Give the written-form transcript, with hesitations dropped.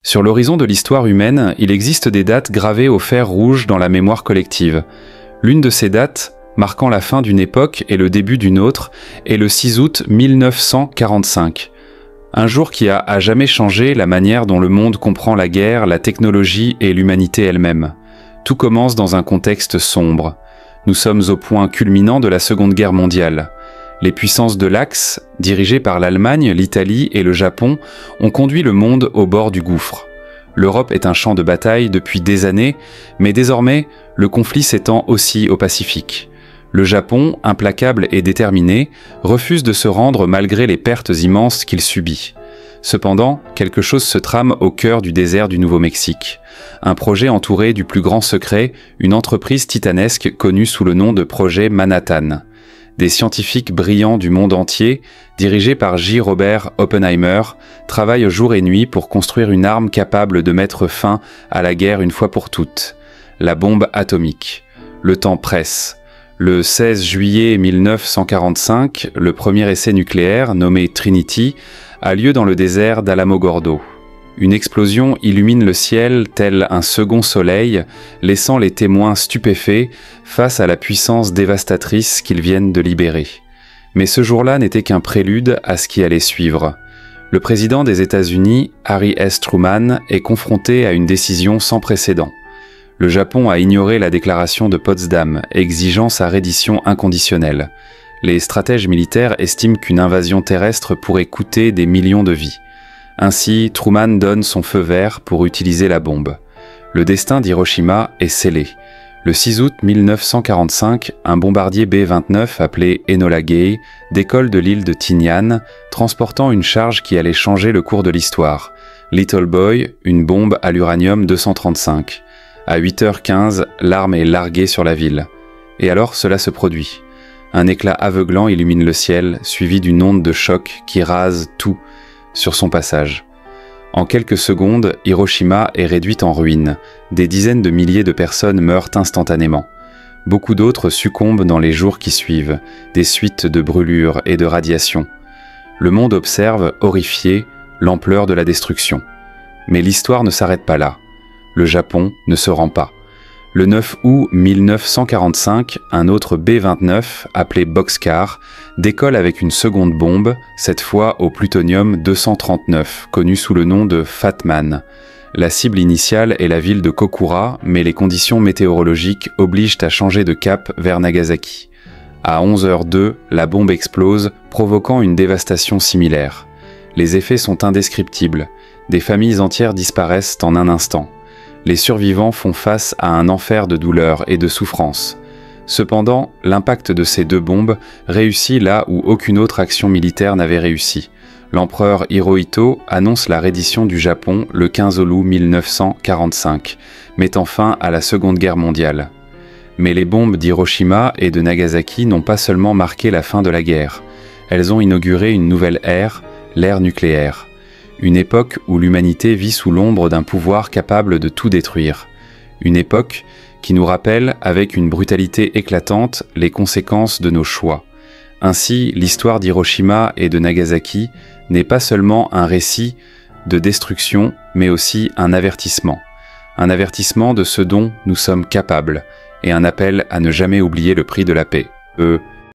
Sur l'horizon de l'histoire humaine, il existe des dates gravées au fer rouge dans la mémoire collective. L'une de ces dates, marquant la fin d'une époque et le début d'une autre, est le 6 août 1945. Un jour qui a à jamais changé la manière dont le monde comprend la guerre, la technologie et l'humanité elle-même. Tout commence dans un contexte sombre. Nous sommes au point culminant de la Seconde Guerre mondiale. Les puissances de l'Axe, dirigées par l'Allemagne, l'Italie et le Japon, ont conduit le monde au bord du gouffre. L'Europe est un champ de bataille depuis des années, mais désormais, le conflit s'étend aussi au Pacifique. Le Japon, implacable et déterminé, refuse de se rendre malgré les pertes immenses qu'il subit. Cependant, quelque chose se trame au cœur du désert du Nouveau-Mexique. Un projet entouré du plus grand secret, une entreprise titanesque connue sous le nom de projet Manhattan. Des scientifiques brillants du monde entier, dirigés par J. Robert Oppenheimer, travaillent jour et nuit pour construire une arme capable de mettre fin à la guerre une fois pour toutes. La bombe atomique. Le temps presse. Le 16 juillet 1945, le premier essai nucléaire, nommé Trinity, a lieu dans le désert d'Alamogordo. Une explosion illumine le ciel tel un second soleil, laissant les témoins stupéfaits face à la puissance dévastatrice qu'ils viennent de libérer. Mais ce jour-là n'était qu'un prélude à ce qui allait suivre. Le président des États-Unis, Harry S. Truman, est confronté à une décision sans précédent. Le Japon a ignoré la déclaration de Potsdam, exigeant sa reddition inconditionnelle. Les stratèges militaires estiment qu'une invasion terrestre pourrait coûter des millions de vies. Ainsi, Truman donne son feu vert pour utiliser la bombe. Le destin d'Hiroshima est scellé. Le 6 août 1945, un bombardier B-29 appelé Enola Gay décolle de l'île de Tinian, transportant une charge qui allait changer le cours de l'histoire. Little Boy, une bombe à l'uranium-235. À 8h15, l'arme est larguée sur la ville. Et alors, cela se produit. Un éclat aveuglant illumine le ciel, suivi d'une onde de choc qui rase tout sur son passage. En quelques secondes, Hiroshima est réduite en ruines. Des dizaines de milliers de personnes meurent instantanément. Beaucoup d'autres succombent dans les jours qui suivent, des suites de brûlures et de radiations. Le monde observe, horrifié, l'ampleur de la destruction. Mais l'histoire ne s'arrête pas là. Le Japon ne se rend pas. Le 9 août 1945, un autre B-29, appelé Boxcar, décolle avec une seconde bombe, cette fois au plutonium-239, connu sous le nom de Fat Man. La cible initiale est la ville de Kokura, mais les conditions météorologiques obligent à changer de cap vers Nagasaki. À 11h02, la bombe explose, provoquant une dévastation similaire. Les effets sont indescriptibles. Des familles entières disparaissent en un instant. Les survivants font face à un enfer de douleur et de souffrance. Cependant, l'impact de ces deux bombes réussit là où aucune autre action militaire n'avait réussi. L'empereur Hirohito annonce la reddition du Japon le 15 août 1945, mettant fin à la Seconde Guerre mondiale. Mais les bombes d'Hiroshima et de Nagasaki n'ont pas seulement marqué la fin de la guerre. Elles ont inauguré une nouvelle ère, l'ère nucléaire. Une époque où l'humanité vit sous l'ombre d'un pouvoir capable de tout détruire. Une époque qui nous rappelle, avec une brutalité éclatante, les conséquences de nos choix. Ainsi, l'histoire d'Hiroshima et de Nagasaki n'est pas seulement un récit de destruction, mais aussi un avertissement. Un avertissement de ce dont nous sommes capables, et un appel à ne jamais oublier le prix de la paix.